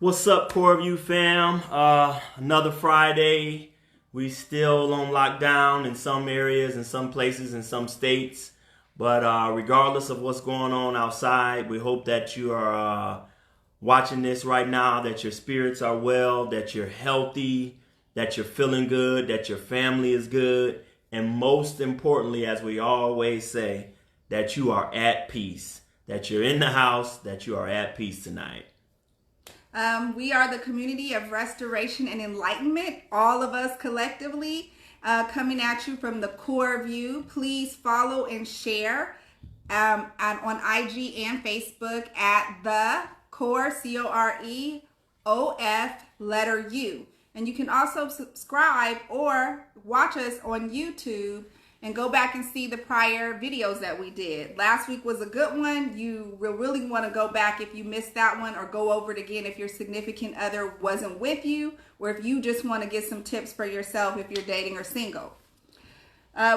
What's up, TheCoreofU fam? Another Friday. We still on lockdown in some areas, in some places, in some states. But regardless of what's going on outside, we hope that you are watching this right now, that your spirits are well, that you're healthy, that you're feeling good, that your family is good, and most importantly, as we always say, that you are at peace, that you're in the house, that you are at peace tonight. We are the community of restoration and enlightenment, all of us collectively, coming at you from TheCoreofU. Please follow and share on IG and Facebook at the Core, COREOF, letter U. And you can also subscribe or watch us on YouTube and go back and see the prior videos that we did. Last week was a good one. You will really want to go back if you missed that one, or go over it again if your significant other wasn't with you, or if you just want to get some tips for yourself if you're dating or single.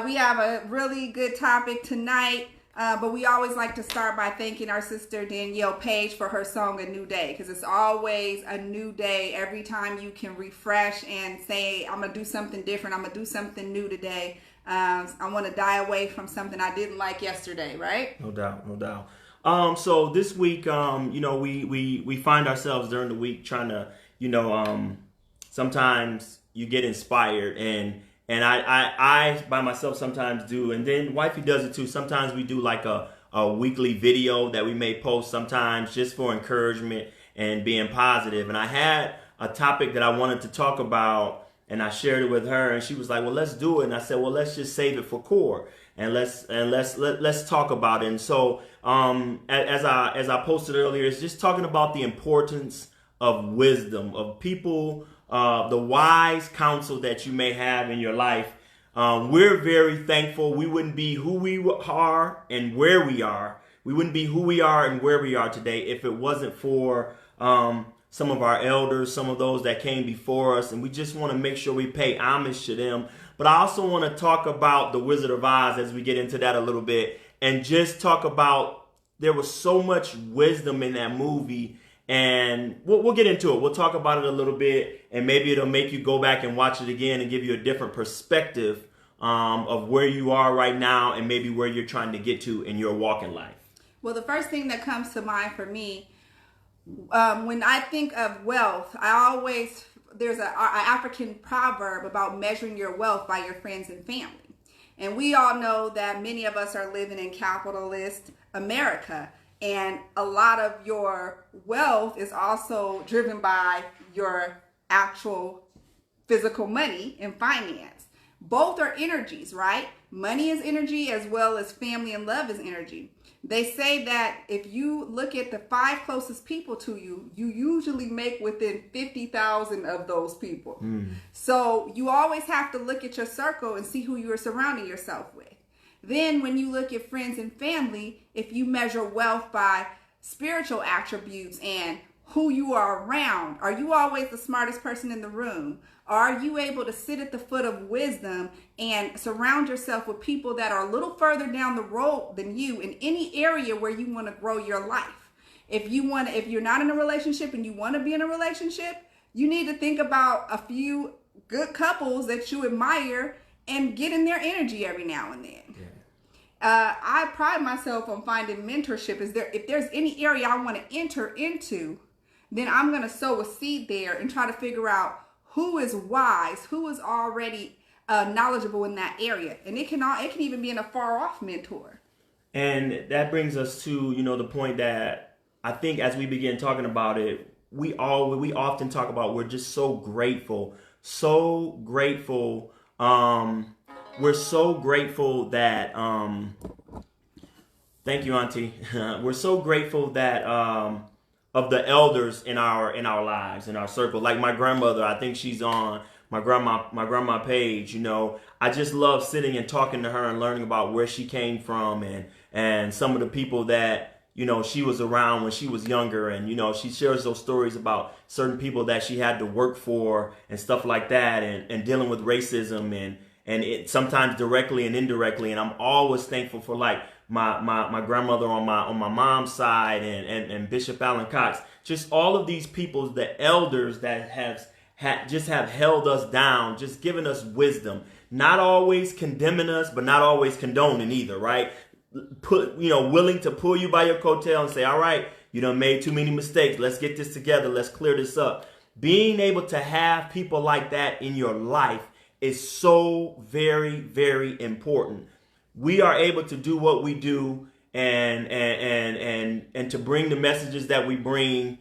We have a really good topic tonight, but we always like to start by thanking our sister Danielle Page for her song A New Day, because it's always a new day every time you can refresh and say, I'm going to do something different, I'm going to do something new today. I want to die away from something I didn't like yesterday, right? No doubt, no doubt. So this week, we find ourselves during the week trying to, sometimes you get inspired, and I by myself sometimes do, and then wifey does it too. Sometimes we do like a weekly video that we may post sometimes just for encouragement and being positive. And I had a topic that I wanted to talk about, and I shared it with her, and she was like, well, let's do it. And I said, well, let's just save it for Core, and let's talk about it. And so as I posted earlier, it's just talking about the importance of wisdom, of people, the wise counsel that you may have in your life. We're very thankful. We wouldn't be who we are and where we are. We wouldn't be who we are and where we are today if it wasn't for some of our elders, some of those that came before us, and we just want to make sure we pay homage to them. But I also want to talk about The Wizard of Oz as we get into that a little bit, and just talk about, there was so much wisdom in that movie, and we'll get into it. We'll talk about it a little bit, and maybe it'll make you go back and watch it again and give you a different perspective of where you are right now and maybe where you're trying to get to in your walk in life. Well, the first thing that comes to mind for me, when I think of wealth, there's an African proverb about measuring your wealth by your friends and family. And we all know that many of us are living in capitalist America, and a lot of your wealth is also driven by your actual physical money and finance. Both are energies, right? Money is energy, as well as family and love is energy. They say that if you look at the 5 closest people to you, you usually make within 50,000 of those people. So you always have to look at your circle and see who you are surrounding yourself with. Then when you look at friends and family, if you measure wealth by spiritual attributes and who you are around, are you always the smartest person in the room? Are you able to sit at the foot of wisdom and surround yourself with people that are a little further down the road than you in any area where you want to grow your life? If you're not in a relationship and you want to be in a relationship, you need to think about a few good couples that you admire and get in their energy every now and then. Yeah. I pride myself on finding mentorship. If there's any area I want to enter into, then I'm going to sow a seed there and try to figure out who is wise, who is already knowledgeable in that area. And it can even be in a far off mentor. And that brings us to, the point that I think as we begin talking about it, we often talk about, we're just so grateful. We're so grateful that, thank you, Auntie. We're so grateful that, of the elders in our lives, in our circle. Like my grandmother, I think she's on my grandma page. I just love sitting and talking to her and learning about where she came from and some of the people that she was around when she was younger, and she shares those stories about certain people that she had to work for and stuff like that, and dealing with racism and it sometimes directly and indirectly. And I'm always thankful for like my grandmother on my mom's side, and Bishop Allen Cox, just all of these people, the elders that have held us down, just giving us wisdom, not always condemning us, but not always condoning either, right? Willing to pull you by your coattail and say, all right, you done made too many mistakes. Let's get this together. Let's clear this up. Being able to have people like that in your life is so very, very important. We are able to do what we do and to bring the messages that we bring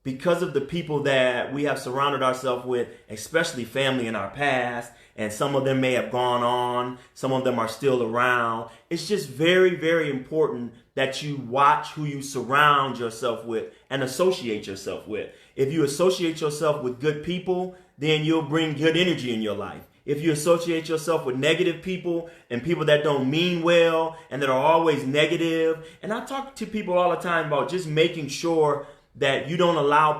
because of the people that we have surrounded ourselves with, especially family in our past. And some of them may have gone on. Some of them are still around. It's just very, very important that you watch who you surround yourself with and associate yourself with. If you associate yourself with good people, then you'll bring good energy in your life. If you associate yourself with negative people and people that don't mean well and that are always negative, and I talk to people all the time about just making sure that you don't allow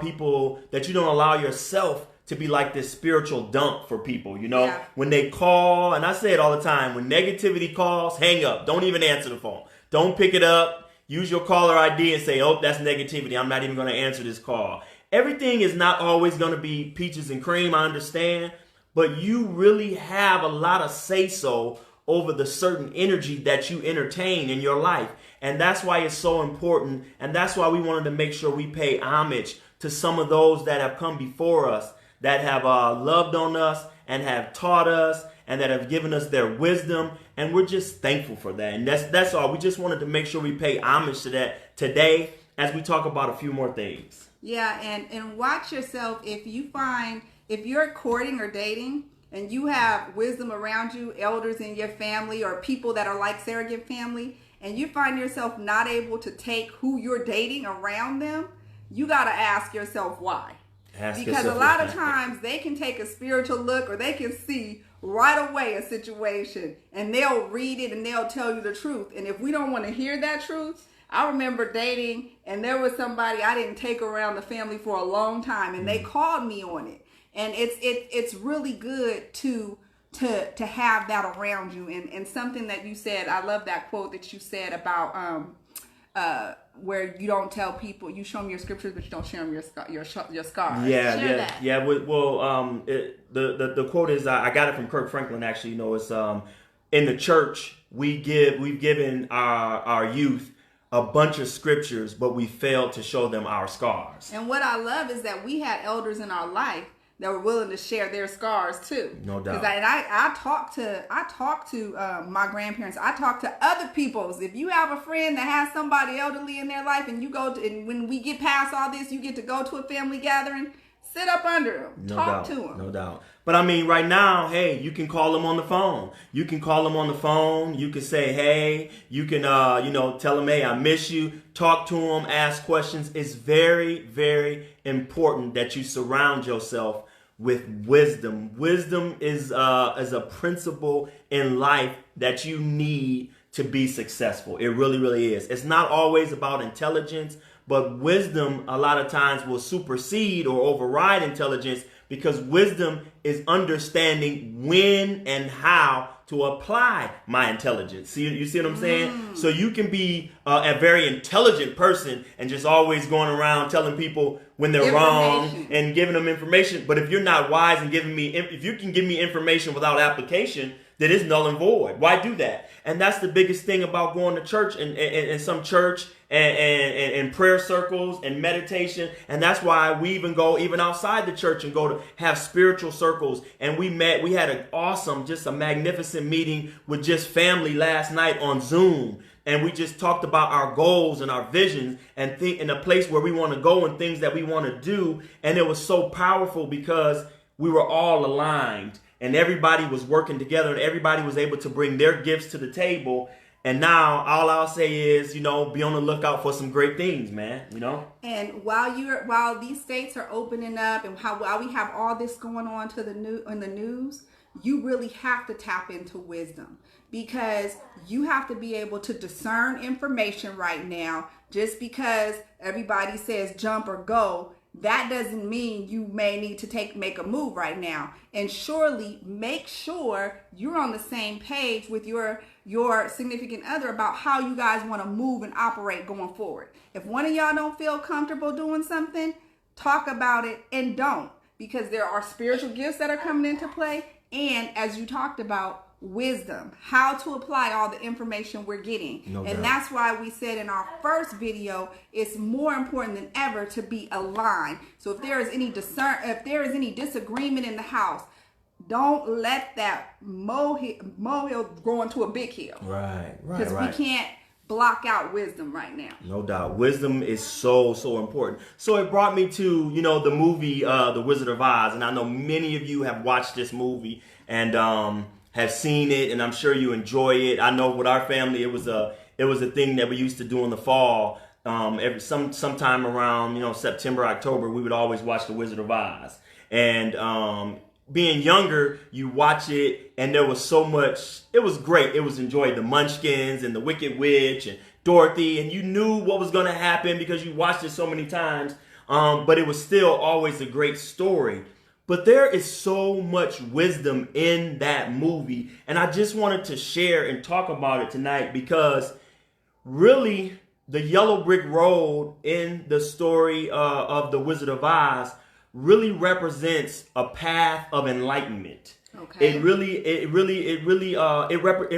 yourself to be like this spiritual dump for people, Yeah. When they call, and I say it all the time, when negativity calls, hang up. Don't even answer the phone. Don't pick it up. Use your caller ID and say, oh, that's negativity. I'm not even going to answer this call. Everything is not always going to be peaches and cream, I understand, but you really have a lot of say-so over the certain energy that you entertain in your life. And that's why it's so important. And that's why we wanted to make sure we pay homage to some of those that have come before us, that have loved on us and have taught us and that have given us their wisdom. And we're just thankful for that. And that's all. We just wanted to make sure we pay homage to that today as we talk about a few more things. Yeah, and watch yourself. If you're courting or dating and you have wisdom around you, elders in your family or people that are like surrogate family, and you find yourself not able to take who you're dating around them, you got to ask yourself why. Because a lot of times they can take a spiritual look or they can see right away a situation and they'll read it and they'll tell you the truth. And if we don't want to hear that truth, I remember dating and there was somebody I didn't take around the family for a long time and they called me on it. And it's really good to have that around you. And something that you said, I love that quote that you said about where you don't tell people, you show them your scriptures, but you don't show them your scars. Yeah. Well, the quote is, I got it from Kirk Franklin. Actually, it's in the church we've given our youth a bunch of scriptures, but we failed to show them our scars. And what I love is that we had elders in our life that were willing to share their scars too. No doubt. I talk to my grandparents. I talk to other people's. If you have a friend that has somebody elderly in their life, and you go to, and when we get past all this, you get to go to a family gathering, sit up under them, talk to them. No doubt. But I mean, right now, hey, you can call them on the phone. You can say, hey, you can, tell them, hey, I miss you. Talk to them, ask questions. It's very, very important that you surround yourself with wisdom. Wisdom is a principle in life that you need to be successful. It really, really is. It's not always about intelligence, but wisdom a lot of times will supersede or override intelligence, because wisdom is understanding when and how to apply my intelligence. You see what I'm saying? So you can be a very intelligent person and just always going around telling people when they're wrong and giving them information. But if you're not wise and if you can give me information without application, then it's null and void. Why do that? And that's the biggest thing about going to church and some church and prayer circles and meditation. And that's why we even go even outside the church and go to have spiritual circles. And we had an awesome, just a magnificent meeting with just family last night on Zoom. And we just talked about our goals and our visions and think in a place where we want to go and things that we want to do. And it was so powerful because we were all aligned and everybody was working together and everybody was able to bring their gifts to the table. And now all I'll say is, be on the lookout for some great things, man, And while these states are opening up and while we have all this going on in the news, you really have to tap into wisdom, because you have to be able to discern information right now. Just because everybody says jump or go that doesn't mean you may need to make a move right now. And surely make sure you're on the same page with your significant other about how you guys want to move and operate going forward. If one of y'all don't feel comfortable doing something, talk about it and don't, because there are spiritual gifts that are coming into play. And as you talked about, wisdom, how to apply all the information we're getting. No and doubt. That's why we said in our first video, it's more important than ever to be aligned. So if there is any disagreement in the house, don't let that molehill grow into a big hill. Right. Because we can't block out wisdom right now. No doubt. Wisdom is so important. So it brought me to, the movie, The Wizard of Oz. And I know many of you have watched this movie and have seen it, and I'm sure you enjoy it. I know with our family, it was a thing that we used to do in the fall. Sometime around, September, October, we would always watch The Wizard of Oz. And being younger, you watch it, and there was so much. It was great. It was enjoyed. The Munchkins and the Wicked Witch and Dorothy, and you knew what was going to happen because you watched it so many times. But it was still always a great story. But there is so much wisdom in that movie, and I just wanted to share and talk about it tonight because really, the yellow brick road in the story of The Wizard of Oz really represents a path of enlightenment. Okay. It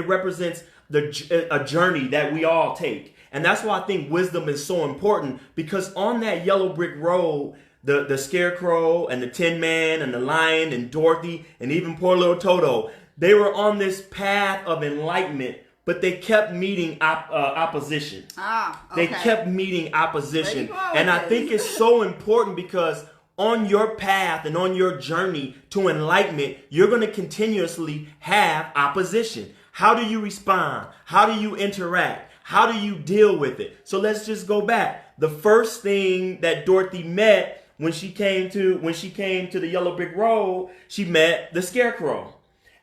represents a journey that we all take. And that's why I think wisdom is so important, because on that yellow brick road, the Scarecrow and the Tin Man and the Lion and Dorothy and even poor little Toto, they were on this path of enlightenment, but they kept meeting opposition. Okay. They kept meeting opposition. And I think it's so important because on your path and on your journey to enlightenment, you're going to continuously have opposition. How do you respond? How do you interact? How do you deal with it? So let's just go back. The first thing that Dorothy met when she came to the yellow brick road, she met the Scarecrow.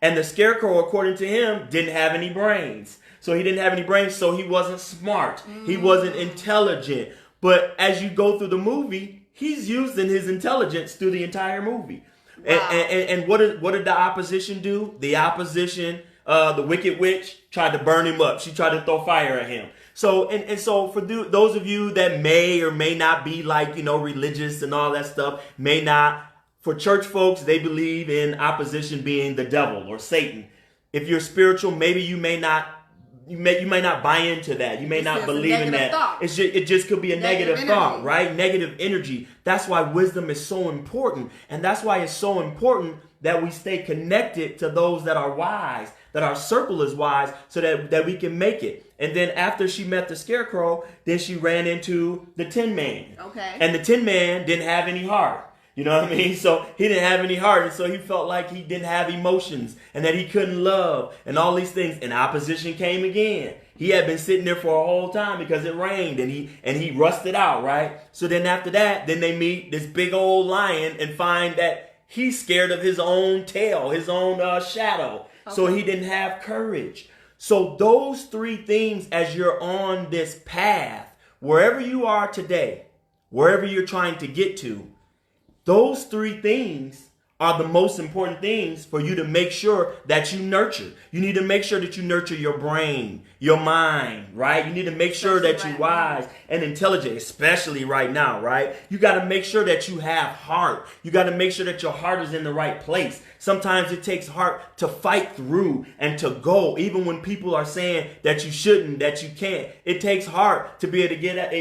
And the Scarecrow, according to him, didn't have any brains. So he didn't have any brains, so he wasn't smart. He wasn't intelligent. But as you go through the movie, he's using his intelligence through the entire movie. Wow. And what did the opposition do? The opposition, the Wicked Witch, tried to burn him up. She tried to throw fire at him. So so for those of you that may or may not be religious and all that stuff, may not. For church folks, they believe in opposition being the devil or Satan. If you're spiritual, maybe you may not buy into that. You may not believe in that. It just could be a negative thought, right? Negative energy. That's why wisdom is so important. And that's why it's so important that we stay connected to those that are wise, that our circle is wise, so that we can make it. And then after she met the Scarecrow, then she ran into the Tin Man. Okay. And the Tin Man didn't have any heart. You know what I mean? So he didn't have any heart, and so he felt like he didn't have emotions and that he couldn't love and all these things. And opposition came again. He had been sitting there for a whole time because it rained and he rusted out, right? So then after that, then they meet this big old lion and find that he's scared of his own tail, his own shadow. Okay. So he didn't have courage. So those three things, as you're on this path, wherever you are today, wherever you're trying to get to, those three things are the most important things for you to make sure that you nurture. You need to make sure that you nurture your brain, your mind, right? You need to make sure that you're wise and intelligent, especially right now, right? You got to make sure that you have heart. You got to make sure that your heart is in the right place. Sometimes it takes heart to fight through and to go, even when people are saying that you shouldn't, that you can't. It takes heart to be able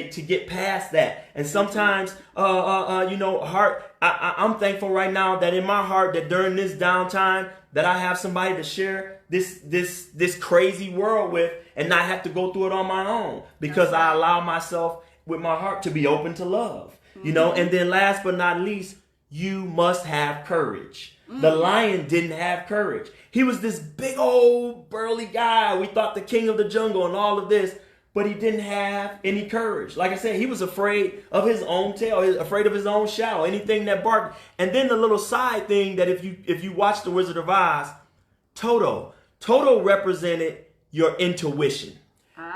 to get past that. And sometimes, heart. I'm thankful right now that in my heart that during this downtime that I have somebody to share this crazy world with and not have to go through it on my own, because I allow myself with my heart to be open to love, and then last but not least, you must have courage. The lion didn't have courage. He was this big old burly guy. We thought the king of the jungle and all of this, but he didn't have any courage. Like I said, he was afraid of his own tail, afraid of his own shadow, anything that barked. And then the little side thing that if you watch The Wizard of Oz, Toto represented your intuition.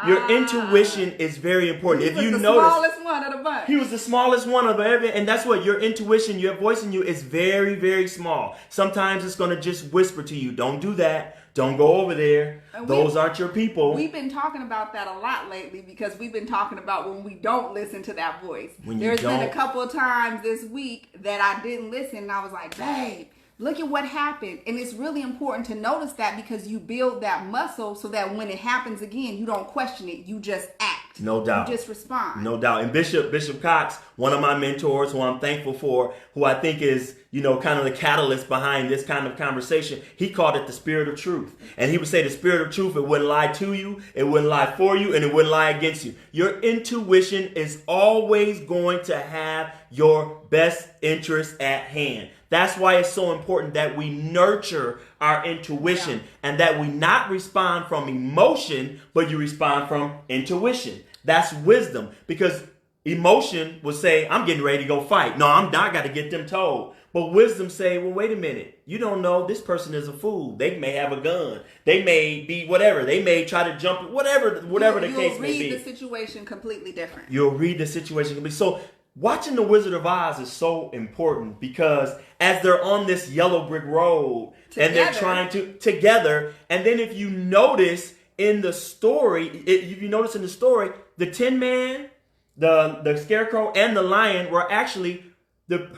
Your intuition is very important. He If was you the notice, smallest one of the bunch. he was the smallest one of every, and that's what your intuition, your voice in you is very, very small. Sometimes it's going to just whisper to you, don't do that. Don't go over there. Those aren't your people. We've been talking about that a lot lately because we've been talking about when we don't listen to that voice. There's been a couple of times this week that I didn't listen and I was like, babe, look at what happened. And it's really important to notice that because you build that muscle so that when it happens again, you don't question it. You just act. No doubt. You just respond. No doubt. And Bishop Cox, one of my mentors who I'm thankful for, who I think is, kind of the catalyst behind this kind of conversation, he called it the spirit of truth. And he would say the spirit of truth, it wouldn't lie to you, it wouldn't lie for you, and it wouldn't lie against you. Your intuition is always going to have your best interest at hand. That's why it's so important that we nurture our intuition and that we not respond from emotion, but you respond from intuition. That's wisdom, because emotion will say, I'm getting ready to go fight. No, I'm not. I got to get them told. But wisdom say, well, wait a minute. You don't know. This person is a fool. They may have a gun. They may be whatever. They may try to jump, whatever the case may be. You'll read the situation completely different. You'll read the situation completely. So watching The Wizard of Oz is so important because as they're on this yellow brick road and they're trying to together, and then if you notice in the story, the Tin Man, the Scarecrow, and the Lion were actually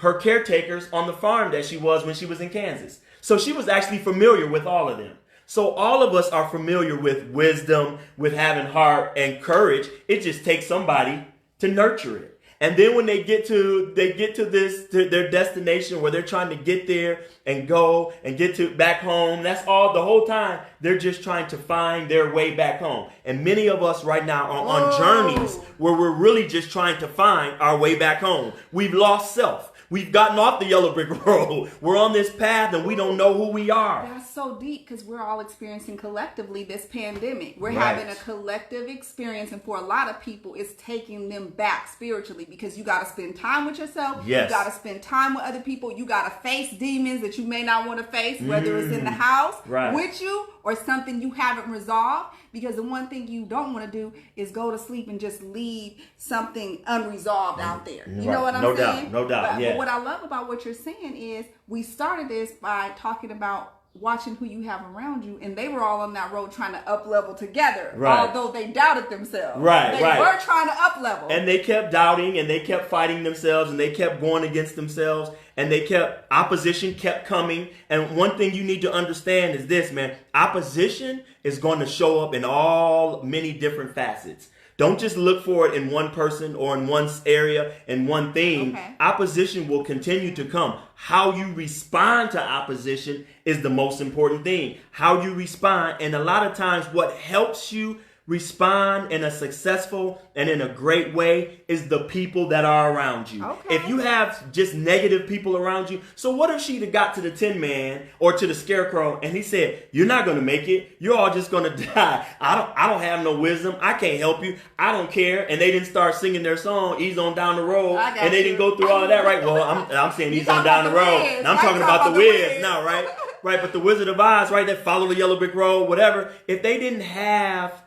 her caretakers on the farm that she was when she was in Kansas. So she was actually familiar with all of them. So all of us are familiar with wisdom, with having heart and courage. It just takes somebody to nurture it. And then when they get to their destination where they're trying to get there and go and get to back home, that's all the whole time. They're just trying to find their way back home. And many of us right now are on journeys where we're really just trying to find our way back home. We've lost self. We've gotten off the yellow brick road. We're on this path and we don't know who we are. That's so deep because we're all experiencing collectively this pandemic. We're having a collective experience, and for a lot of people, it's taking them back spiritually because you got to spend time with yourself. Yes. You got to spend time with other people. You got to face demons that you may not want to face, whether it's in the house with you or something you haven't resolved. Because the one thing you don't want to do is go to sleep and just leave something unresolved out there. You know what I'm saying? No doubt. But what I love about what you're saying is we started this by talking about watching who you have around you, and they were all on that road trying to up level together, although they doubted themselves. They were trying to up level, and they kept doubting, and they kept fighting themselves, and they kept going against themselves, and opposition kept coming. And one thing you need to understand is this, man: opposition is going to show up in many different facets. Don't just look for it in one person or in one area, in one thing. Opposition will continue to come. How you respond to opposition is the most important thing. How you respond. And a lot of times what helps you respond in a successful and in a great way is the people that are around you. If you have just negative people around you, so what if she'd have got to the Tin Man or to the Scarecrow and he said, you're not going to make it. You're all just going to die. I don't have no wisdom. I can't help you. I don't care. And they didn't start singing their song, Ease On Down the Road. And they didn't go through all of that, right? Well, I'm saying Ease On Down the Road. And I'm talking about the Wiz now, right? Right. But the Wizard of Oz, right? That follow the yellow brick road, whatever. If they didn't have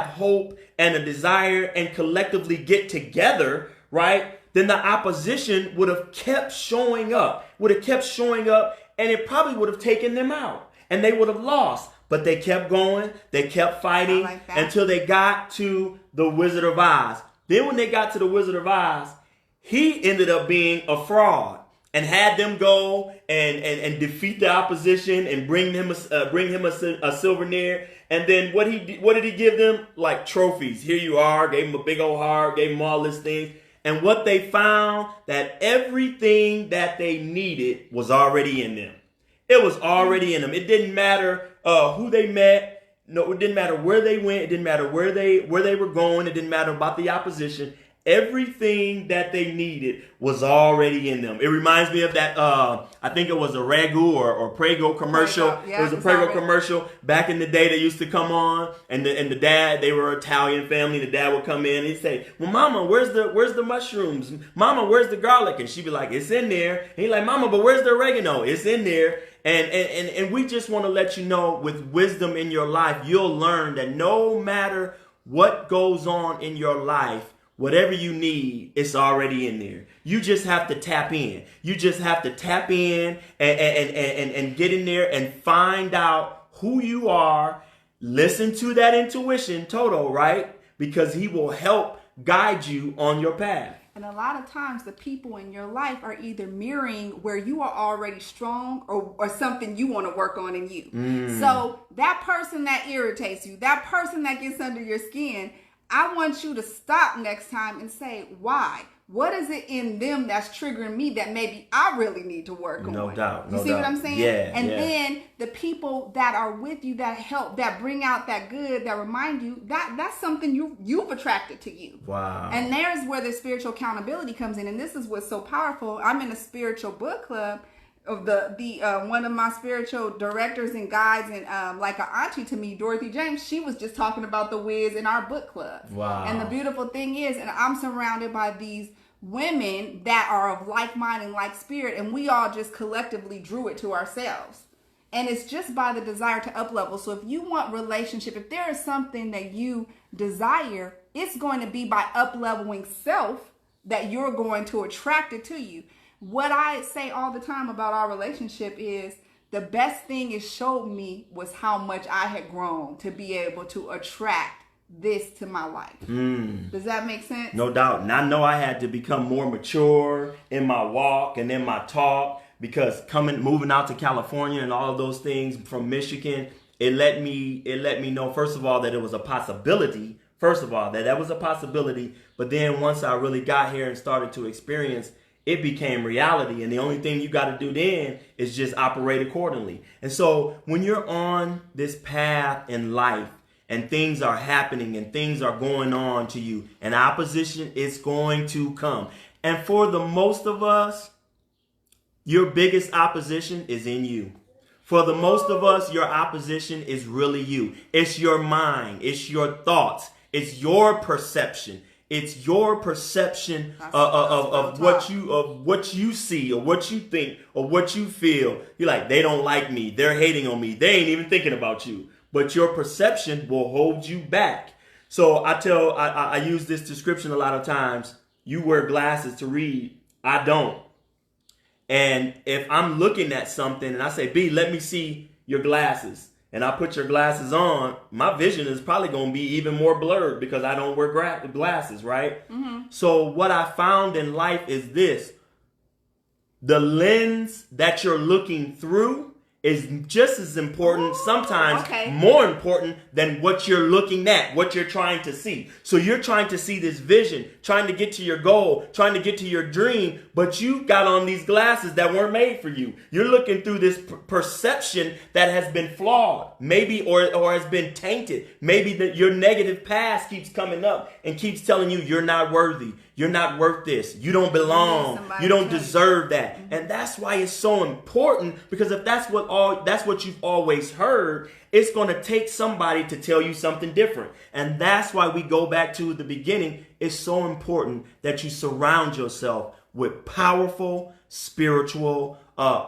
hope and a desire and collectively get together, right, then the opposition would have kept showing up, and it probably would have taken them out, and they would have lost. But they kept going, they kept fighting until they got to the Wizard of Oz. Then when they got to the Wizard of Oz, he ended up being a fraud and had them go and defeat the opposition and bring him a souvenir. And then what did he give them? Like trophies. Here you are. Gave him a big old heart. Gave him all these things. And what they found, that everything that they needed was already in them. It was already in them. It didn't matter who they met. No, it didn't matter where they went. It didn't matter where they were going. It didn't matter about the opposition. Everything that they needed was already in them. It reminds me of that, I think it was a Ragu or Prego commercial. Prego. Yeah, it was a Prego commercial. Back in the day, they used to come on, and the dad, they were an Italian family. The dad would come in and he'd say, well, Mama, where's the mushrooms? Mama, where's the garlic? And she'd be like, it's in there. And he's like, Mama, but where's the oregano? It's in there. And we just want to let you know, with wisdom in your life, you'll learn that no matter what goes on in your life, whatever you need, it's already in there. You just have to tap in. You just have to tap in and get in there and find out who you are. Listen to that intuition, Toto, right? Because he will help guide you on your path. And a lot of times the people in your life are either mirroring where you are already strong or something you want to work on in you. So that person that irritates you, that person that gets under your skin, I want you to stop next time and say, why? What is it in them that's triggering me that maybe I really need to work on? No doubt. You see what I'm saying? Yeah. And then the people that are with you, that help, that bring out that good, that remind you, that's something you've attracted to you. Wow. And there's where the spiritual accountability comes in. And this is what's so powerful. I'm in a spiritual book club of the one of my spiritual directors and guides, and like an auntie to me, Dorothy James, she was just talking about the Wiz in our book club. Wow. And the beautiful thing is, and I'm surrounded by these women that are of like mind and like spirit, and we all just collectively drew it to ourselves. And it's just by the desire to up level. So if you want relationship, if there is something that you desire, it's going to be by up leveling self that you're going to attract it to you. What I say all the time about our relationship is the best thing it showed me was how much I had grown to be able to attract this to my life. Does that make sense? No doubt. And I know I had to become more mature in my walk and in my talk, because moving out to California and all of those things from Michigan, it let me know, first of all, that it was a possibility. First of all, that was a possibility. But then once I really got here and started to experience, it became reality. And the only thing you got to do then is just operate accordingly. And so when you're on this path in life and things are happening and things are going on to you, and opposition is going to come. And for the most of us, your biggest opposition is in you. For the most of us, your opposition is really you. It's your mind. It's your thoughts. It's your perception. It's your perception of what you see or what you think or what you feel. You're like, they don't like me. They're hating on me. They ain't even thinking about you. But your perception will hold you back. So I use this description a lot of times. You wear glasses to read. I don't. And if I'm looking at something and I say, B, let me see your glasses, and I put your glasses on, my vision is probably going to be even more blurred because I don't wear glasses, right? Mm-hmm. So what I found in life is this. The lens that you're looking through is just as important, sometimes more important than what you're looking at, what you're trying to see. So you're trying to see this vision, trying to get to your goal, trying to get to your dream, but you got on these glasses that weren't made for you. You're looking through this perception that has been flawed, maybe, or has been tainted. Maybe your negative past keeps coming up and keeps telling you you're not worthy. You're not worth this. You don't belong. You don't deserve that. Mm-hmm. And that's why it's so important, because if that's what you've always heard, it's going to take somebody to tell you something different. And that's why we go back to the beginning. It's so important that you surround yourself with powerful, spiritual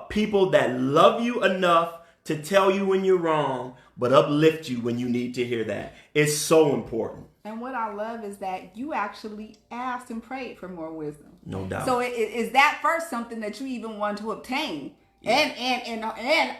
people that love you enough to tell you when you're wrong, but uplift you when you need to hear that. It's so important. And what I love is that you actually asked and prayed for more wisdom. No doubt. So is that first something that you even want to obtain and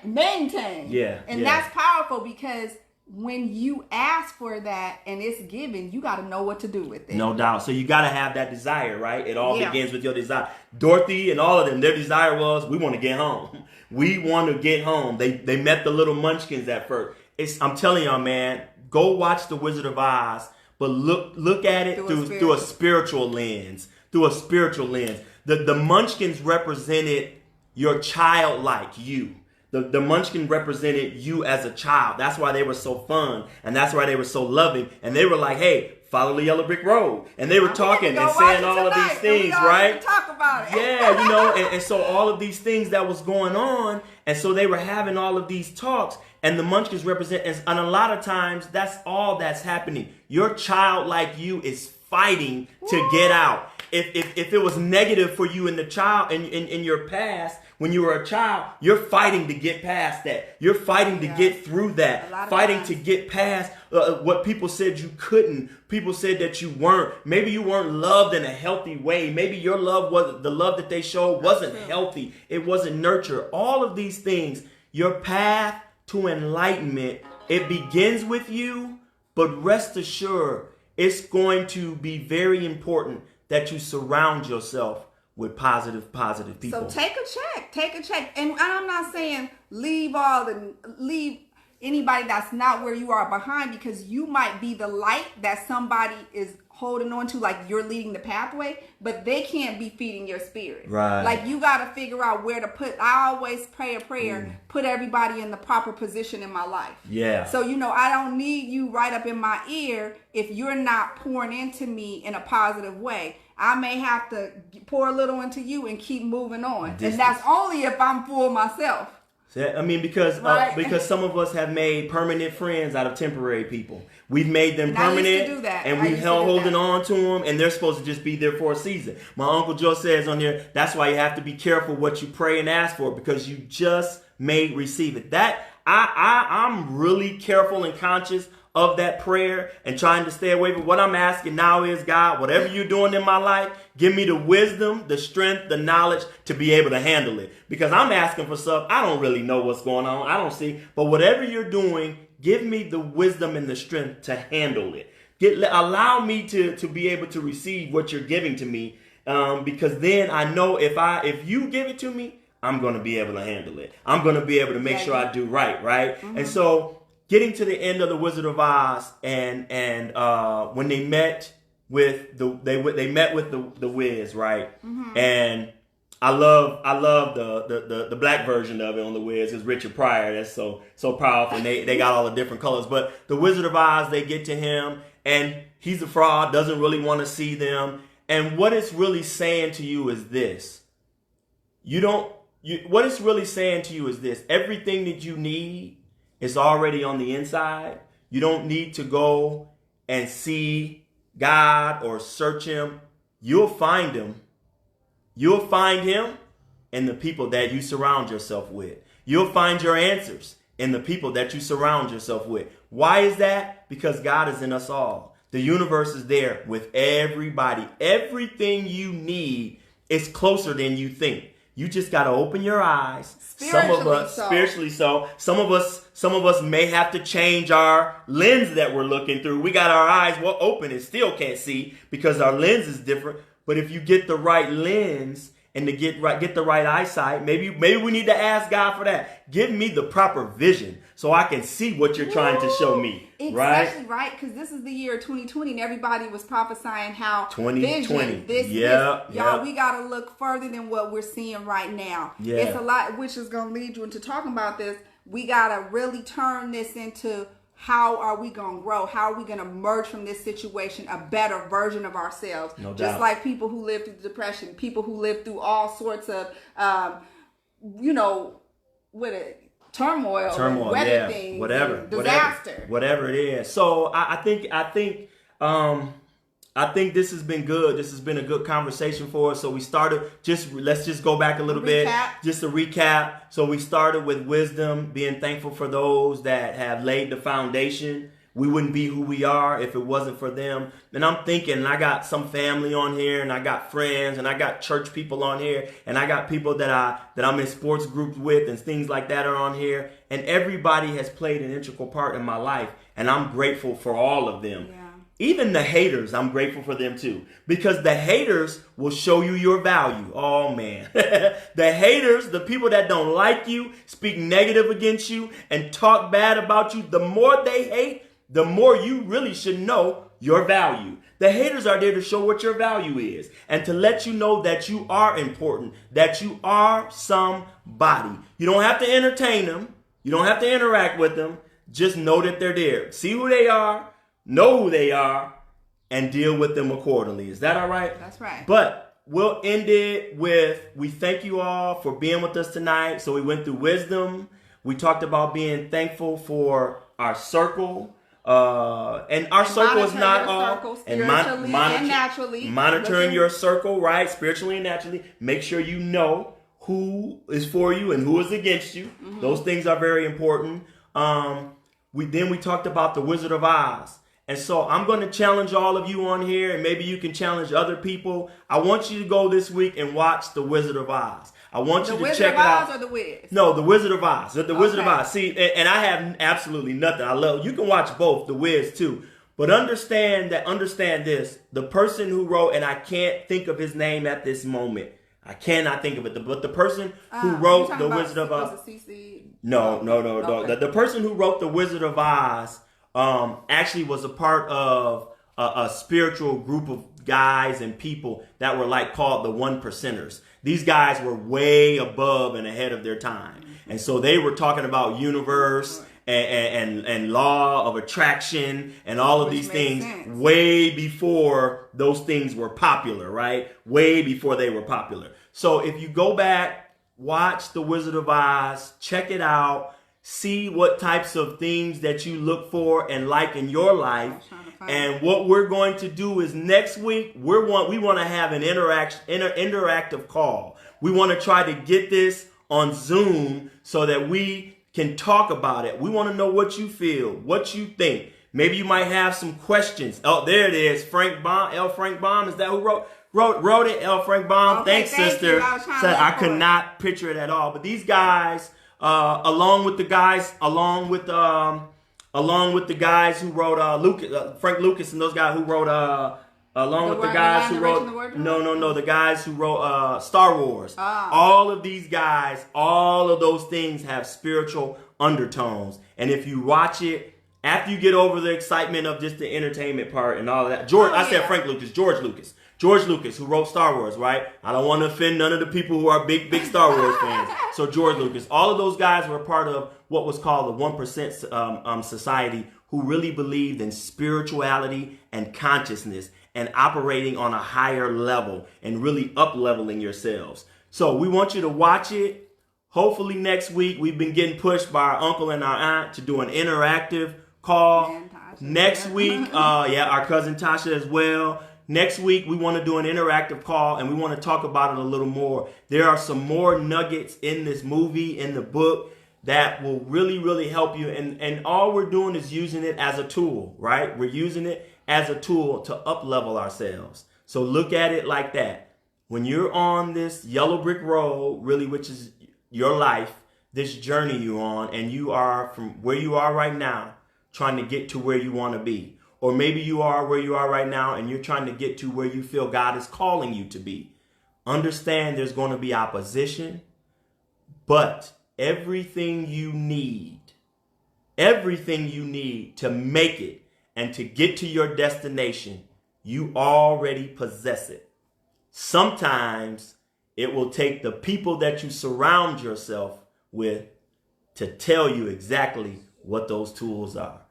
maintain? Yeah. And that's powerful, because when you ask for that and it's given, you got to know what to do with it. No doubt. So you got to have that desire, right? It all begins with your desire. Dorothy and all of them, their desire was, we want to get home. We want to get home. They met the little munchkins at first. I'm telling y'all, man, go watch The Wizard of Oz. But look at it through a spiritual lens. Through a spiritual lens. The munchkins represented your childlike you. The Munchkin represented you as a child. That's why they were so fun, and that's why they were so loving. And they were like, "Hey, follow the yellow brick road," and they were talking and saying all of these things, right? Talk about it. Yeah, and so all of these things that was going on, and so they were having all of these talks, and the Munchkins represent, and a lot of times that's all that's happening. Your child, like you, is fighting to get out. If it was negative for you in the child in your past, when you were a child, you're fighting to get past that. You're fighting to get through that. Fighting to get past what people said you couldn't. People said that you weren't. Maybe you weren't loved in a healthy way. Maybe your love the love that they showed wasn't healthy. It wasn't nurture. All of these things, your path to enlightenment, it begins with you, but rest assured, it's going to be very important that you surround yourself with positive people. So take a check. And I'm not saying leave anybody that's not where you are behind, because you might be the light that somebody is holding on to, like you're leading the pathway, but they can't be feeding your spirit. Right. Like you got to figure out where to put. I always pray a prayer, put everybody in the proper position in my life. Yeah. So, I don't need you right up in my ear if you're not pouring into me in a positive way. I may have to pour a little into you and keep moving on. And that's only if I'm full myself. I mean, because some of us have made permanent friends out of temporary people. We've made them permanent, and we've holding on to them, and they're supposed to just be there for a season. My Uncle Joe says on there, that's why you have to be careful what you pray and ask for, because you just may receive it. That I'm really careful and conscious of that prayer and trying to stay away from what I'm asking now is, God, whatever you're doing in my life, give me the wisdom, the strength, the knowledge to be able to handle it. Because I'm asking for stuff I don't really know what's going on. I don't see. But whatever you're doing, give me the wisdom and the strength to handle it. Allow me to be able to receive what you're giving to me. Because then I know if you give it to me, I'm going to be able to handle it. I'm going to be able to make sure I do right. Mm-hmm. And so getting to the end of the Wizard of Oz, and when they met with the Wiz, right? Mm-hmm. And I love the black version of it on the Wiz is Richard Pryor. That's so powerful. And they got all the different colors. But the Wizard of Oz, they get to him, and he's a fraud, doesn't really want to see them. And what it's really saying to you is this: what it's really saying to you is this: everything that you need is already on the inside. You don't need to go and see God or search him. You'll find him. You'll find him in the people that you surround yourself with. You'll find your answers in the people that you surround yourself with. Why is that? Because God is in us all. The universe is there with everybody. Everything you need is closer than you think. You just got to open your eyes. Spiritually so. Some of us may have to change our lens that we're looking through. We got our eyes open and still can't see because our lens is different. But if you get the right lens and to get the right eyesight, maybe we need to ask God for that. Give me the proper vision so I can see what you're trying to show me. Exactly right, because this is the year 2020, and everybody was prophesying how 2020. Y'all, we got to look further than what we're seeing right now. Yeah. It's a lot, which is going to lead you into talking about this. We got to really turn this into how are we going to grow? How are we going to emerge from this situation a better version of ourselves? No doubt. Just like people who live through depression, people who live through all sorts of, turmoil, weather things, disaster, whatever it is. So I think this has been good. This has been a good conversation for us. So we started, let's just go back a little bit. Just to recap. So we started with wisdom, being thankful for those that have laid the foundation. We wouldn't be who we are if it wasn't for them. And I'm thinking, I got some family on here, and I got friends, and I got church people on here, and I got people that I'm in sports groups with, and things like that are on here. And everybody has played an integral part in my life, and I'm grateful for all of them. Yeah. Even the haters, I'm grateful for them too. Because the haters will show you your value. Oh man. The haters, the people that don't like you, speak negative against you, and talk bad about you, the more they hate, the more you really should know your value. The haters are there to show what your value is and to let you know that you are important, that you are somebody. You don't have to entertain them. You don't have to interact with them. Just know that they're there. See who they are, know who they are, and deal with them accordingly. Is that all right? That's right. But we'll end it with, we thank you all for being with us tonight. So we went through wisdom. We talked about being thankful for our circle. And our circle is not all. And naturally. Monitoring your circle, right? Spiritually and naturally. Make sure you know who is for you and who is against you. Mm-hmm. Those things are very important. We talked about the Wizard of Oz. And so I'm going to challenge all of you on here, and maybe you can challenge other people. I want you to go this week and watch the Wizard of Oz. I want you to check it out. The Wizard of Oz or the Wiz? No, the Wizard of Oz. The Wizard of Oz. See, and I have absolutely nothing. You can watch both, the Wiz too. But understand this. The person who wrote, and I can't think of his name at this moment. I cannot think of it. But the person who wrote the Wizard of Oz. No. Okay. The person who wrote the Wizard of Oz actually was a part of a spiritual group of guys and people that were called the 1%ers. These guys were way above and ahead of their time. And so they were talking about universe and law of attraction and all of these things way before those things were popular, right? Way before they were popular. So if you go back, watch The Wizard of Oz, check it out, see what types of things that you look for and like in your life. And what we're going to do is next week, we want to have an interactive call. We want to try to get this on Zoom so that we can talk about it. We want to know what you feel, what you think. Maybe you might have some questions. Oh, there it is. Frank Baum, L. Frank Baum. Is that who wrote it? L. Frank Baum. Okay, Thanks, sister. I could not picture it at all. But these guys, along with the guys who wrote Frank Lucas and those guys who wrote the guys who wrote Star Wars. All of these guys, all of those things have spiritual undertones. And if you watch it, after you get over the excitement of just the entertainment part and all of that, Frank Lucas, George Lucas, who wrote Star Wars, right? I don't want to offend none of the people who are big Star Wars fans. So George Lucas, all of those guys were part of what was called the 1% society, who really believed in spirituality and consciousness and operating on a higher level and really up-leveling yourselves. So we want you to watch it. Hopefully next week, we've been getting pushed by our uncle and our aunt to do an interactive call. Next week, our cousin Tasha as well. Next week, we want to do an interactive call and we want to talk about it a little more. There are some more nuggets in this movie, in the book, that will really, really help you. And all we're doing is using it as a tool, right? We're using it as a tool to up-level ourselves. So look at it like that. When you're on this yellow brick road, really, which is your life, this journey you're on, and you are from where you are right now, trying to get to where you want to be. Or maybe you are where you are right now and you're trying to get to where you feel God is calling you to be. Understand there's going to be opposition, but everything you need to make it and to get to your destination, you already possess it. Sometimes it will take the people that you surround yourself with to tell you exactly what those tools are.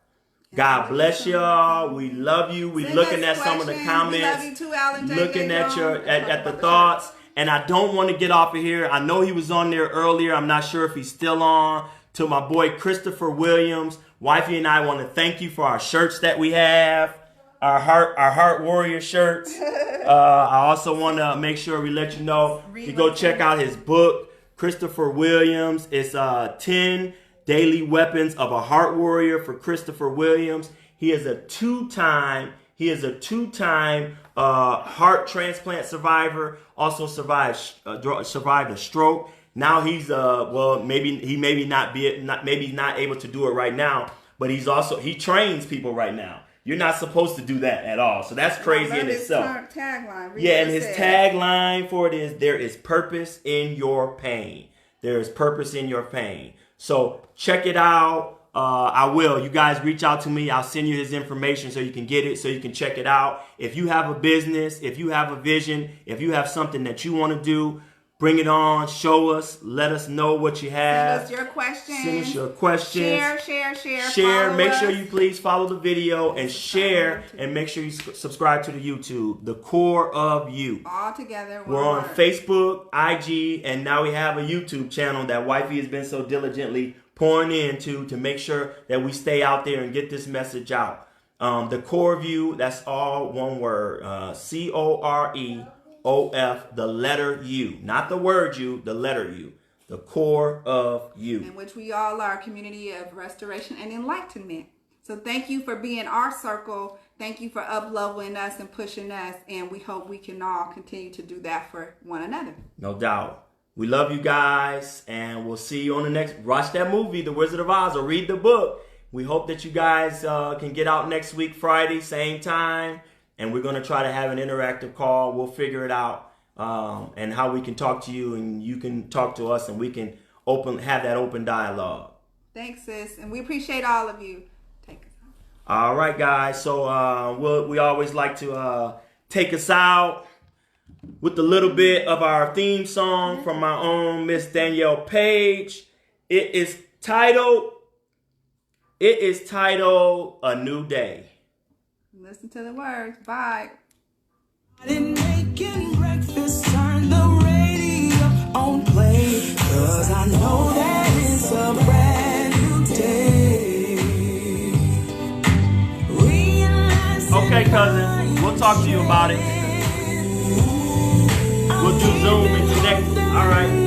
God bless y'all. We love you. We looking at some of the comments. We love you too, Alan. Looking at the thoughts. And I don't want to get off of here. I know he was on there earlier. I'm not sure if he's still on. To my boy Christopher Williams, wifey and I want to thank you for our shirts that we have. Our heart warrior shirts. I also want to make sure we let you know you go check out his book, Christopher Williams. It's 10 Daily Weapons of a Heart Warrior for Christopher Williams. He is a two-time heart transplant survivor. Also survived a stroke. Now he's maybe not able to do it right now, but he trains people right now. You're not supposed to do that at all. So that's crazy in itself. Tagline. And his tagline for it is, there is purpose in your pain. There is purpose in your pain. So check it out. I will. You guys reach out to me. I'll send you his information so you can get it, so you can check it out. If you have a business, if you have a vision, if you have something that you want to do, bring it on. Show us. Let us know what you have. Send us your questions. Send us your questions. Share. Make sure you please follow the video and share, and make sure you subscribe to the YouTube. The Core of You. All together. We're on Facebook, IG, and now we have a YouTube channel that Wifey has been so diligently pouring into to make sure that we stay out there and get this message out. The Core of You, that's all one word. COREOF, the letter U. Not the word U, the letter U. The Core of You. In which we all are a community of restoration and enlightenment. So thank you for being our circle. Thank you for up-leveling us and pushing us. And we hope we can all continue to do that for one another. No doubt. We love you guys, and we'll see you on the next. Watch that movie, The Wizard of Oz, or read the book. We hope that you guys can get out next week, Friday, same time, and we're going to try to have an interactive call. We'll figure it out, and how we can talk to you, and you can talk to us, and we can have that open dialogue. Thanks, sis, and we appreciate all of you. Take us out. All right, guys. So we always like to take us out with a little bit of our theme song from my own Miss Danielle Page. It is titled A New Day. Listen to the words. Bye. I didn't making breakfast, turn the radio on play, 'cause I know that it's a brand new day. Okay, cousin, we'll talk to you about it. We'll do Zoom and connect. All right.